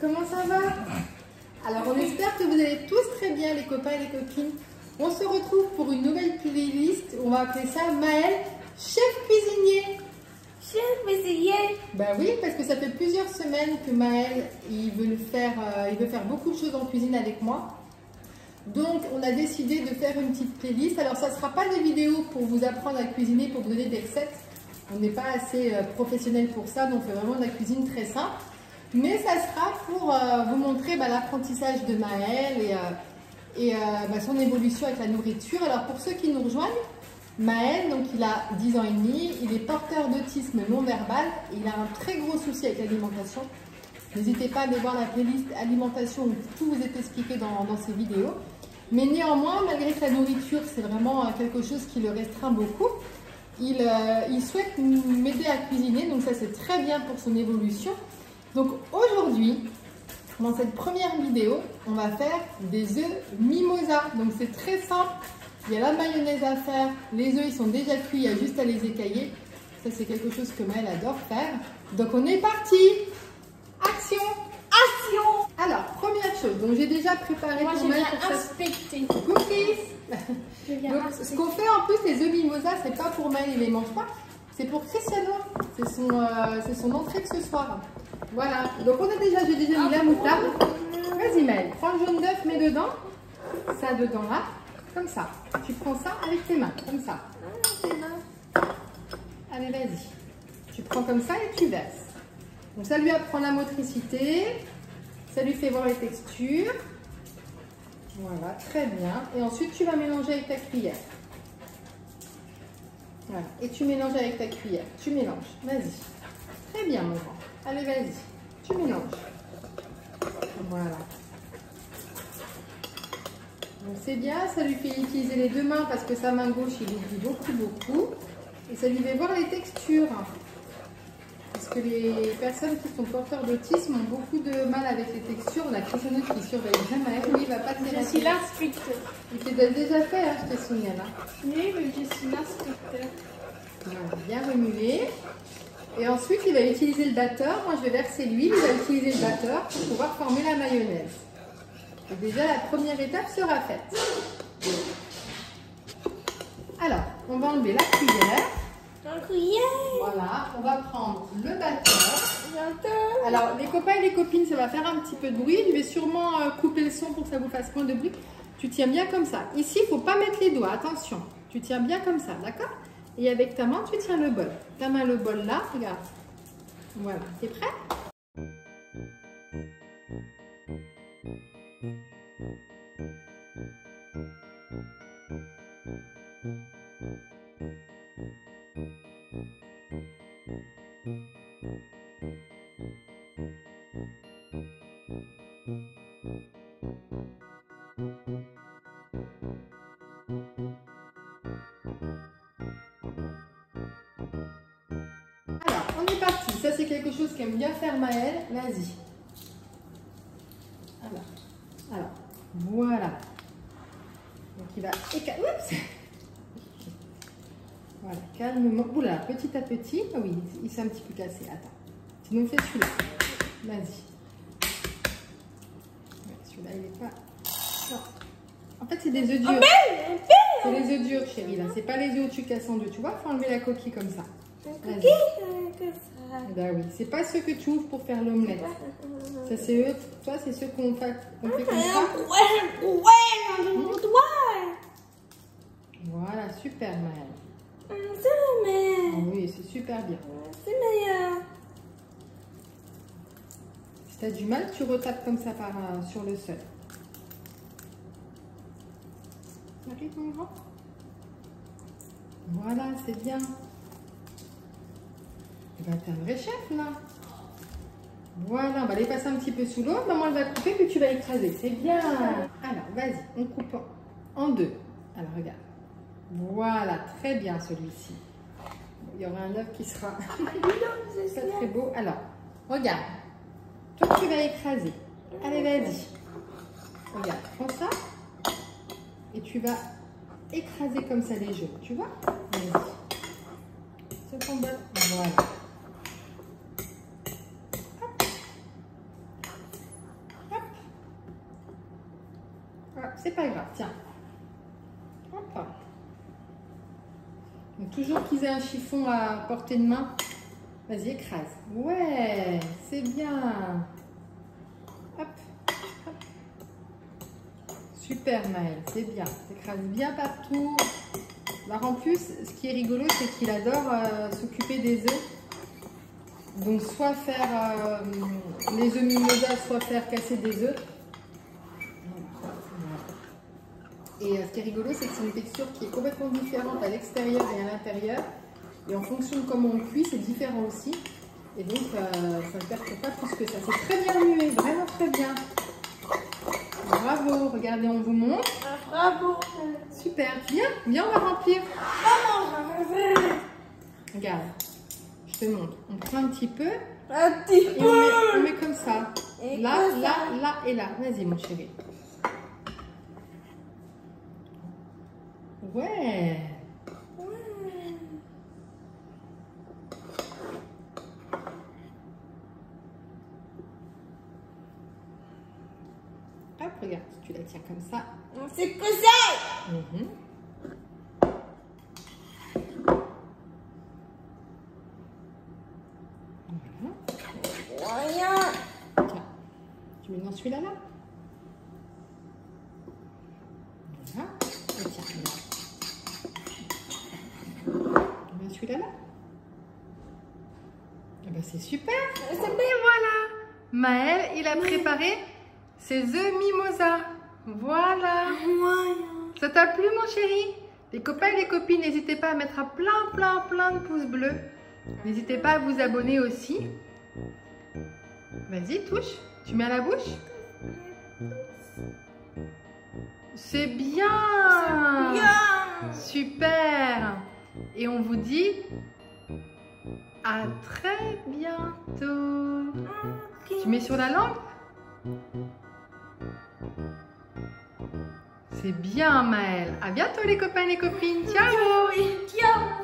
comment ça va? Alors on espère que vous allez tous très bien les copains et les copines. On se retrouve pour une nouvelle playlist, on va appeler ça Maëlle, chef cuisinier. Chef cuisinier. Ben oui, parce que ça fait plusieurs semaines que Maëlle, il veut faire beaucoup de choses en cuisine avec moi. Donc on a décidé de faire une petite playlist. Alors ça ne sera pas des vidéos pour vous apprendre à cuisiner, pour vous donner des recettes. On n'est pas assez professionnel pour ça, donc on fait vraiment de la cuisine très simple. Mais ça sera pour vous montrer l'apprentissage de Maëlle et son évolution avec la nourriture. Alors pour ceux qui nous rejoignent, Maëlle, donc il a 10 ans et demi, il est porteur d'autisme non-verbal et il a un très gros souci avec l'alimentation. N'hésitez pas à aller voir la playlist alimentation où tout vous est expliqué dans ces vidéos. Mais néanmoins, malgré que la nourriture, c'est vraiment quelque chose qui le restreint beaucoup, il souhaite m'aider à cuisiner, donc ça c'est très bien pour son évolution. Donc aujourd'hui, dans cette première vidéo, on va faire des œufs mimosa. Donc c'est très simple, il y a la mayonnaise à faire, les œufs ils sont déjà cuits, il y a juste à les écailler. Ça c'est quelque chose que Maëlle adore faire. Donc on est parti. Action! Action! Alors, première chose, donc j'ai déjà préparé moi pour Maëlle pour inspecter. cookies. Donc, ce qu'on fait en plus, les œufs mimosa, c'est pas pour Maëlle, il les mange pas, c'est pour Cristiano. C'est son entrée de ce soir. Voilà, donc j'ai déjà mis la moutarde. Vas-y Maëlle, prends le jaune d'œuf, mets dedans. Ça dedans là, comme ça. Tu prends ça avec tes mains, comme ça. Allez, vas-y. Tu prends comme ça et tu verses. Donc ça lui apprend la motricité, ça lui fait voir les textures. Voilà, très bien. Et ensuite, tu vas mélanger avec ta cuillère. Voilà, et tu mélanges avec ta cuillère. Tu mélanges, vas-y. Très bien, mon grand. Allez, vas-y. Tu mélanges. Voilà. Donc c'est bien, ça lui fait utiliser les deux mains parce que sa main gauche, il oublie beaucoup. Et ça lui fait voir les textures. Parce que les personnes qui sont porteurs d'autisme ont beaucoup de mal avec les textures. On a Cristiano qui surveille jamais. Lui, il va pas te Je suis l'inspecteur. Il t'a déjà fait, hein, je te signale. Oui, mais je suis l'inspecteur. Voilà, bien remuer. Et ensuite, il va utiliser le batteur. Moi, je vais verser l'huile. Il va utiliser le batteur pour pouvoir former la mayonnaise. Et déjà, la première étape sera faite. Alors, on va enlever la cuillère. Voilà, on va prendre le batteur. Alors, les copains et les copines, ça va faire un petit peu de bruit. Je vais sûrement couper le son pour que ça vous fasse moins de bruit. Tu tiens bien comme ça. Ici, il ne faut pas mettre les doigts, attention. Tu tiens bien comme ça, d'accord? Et avec ta main, tu tiens le bol. Ta main, le bol là, regarde. Voilà, t'es prêt? Alors, on est parti. Ça, c'est quelque chose qu'aime bien faire Maëlle. Vas-y. Alors, voilà. Donc, il va écaler. Oups! Voilà, calmement. Oula, petit à petit. Ah oui, il s'est un petit peu cassé. Attends. Sinon, fais celui-là. Vas-y. Celui-là, il n'est pas... Non. En fait, c'est des œufs durs. C'est les œufs durs, chérie. Là, c'est pas les œufs où tu casses en deux. Tu vois, il faut enlever la coquille comme ça. Ben oui, c'est pas ceux que tu ouvres pour faire l'omelette. Ça, c'est eux. Toi, c'est ceux qu'on fait comme ça. Voilà, super, Maëlle. Ah oui, c'est super bien. C'est meilleur. Si tu as du mal, tu retapes comme ça sur le sol. Arrive, mon grand. Voilà, c'est bien. Eh ben, t'es un vrai chef, là. Voilà, on va les passer un petit peu sous l'eau. Maman, elle va couper, puis tu vas écraser. C'est bien. Alors, vas-y, on coupe en deux. Alors, regarde. Voilà, très bien celui-ci. Il y aura un œuf qui sera pas très beau. Alors, regarde. Toi, tu vas écraser. Allez, vas-y. Regarde, prends ça. Et tu vas écraser comme ça les jaunes. Tu vois? Vas-y. C'est ton bol. Voilà. c'est pas grave, tiens. Hop. Donc, toujours qu'ils aient un chiffon à portée de main. Vas-y, écrase. Ouais, c'est bien. Hop, hop. Super Maël, c'est bien. T'écrases bien partout. Alors en plus, ce qui est rigolo, c'est qu'il adore s'occuper des œufs. Donc soit faire les œufs mimosa, soit faire casser des œufs. Et ce qui est rigolo, c'est que c'est une texture qui est complètement différente à l'extérieur et à l'intérieur. Et en fonction de comment on cuit, c'est différent aussi. Et donc, ça ne perturbe pas plus que ça. C'est très bien mué, vraiment très bien. Bravo, regardez, on vous montre. Bravo. Super, viens, viens, on va remplir. Regarde, je te montre. On prend un petit peu. Un petit Et peu. on met comme ça. Et Là, comme là, ça. là et là. Vas-y, mon chéri. Ouais. Hop, regarde, tu la tiens comme ça. C'est que ça. Mhm. Voilà. Rien. Tiens, tu mets dans celui-là là. Voilà. Et tiens, là. Tu mets celui-là là. Eh ben, c'est super. C'est bien. Et voilà. Maël, il a préparé ses œufs mimosa. Voilà. Ça t'a plu, mon chéri? Les copains et les copines, n'hésitez pas à mettre plein de pouces bleus. N'hésitez pas à vous abonner aussi. Vas-y, touche. Tu mets à la bouche. C'est bien. Bien. Super. Et on vous dit à très bientôt. Tu mets sur la lampe? C'est bien, Maël. À bientôt, les copains et les copines. Ciao. Ciao.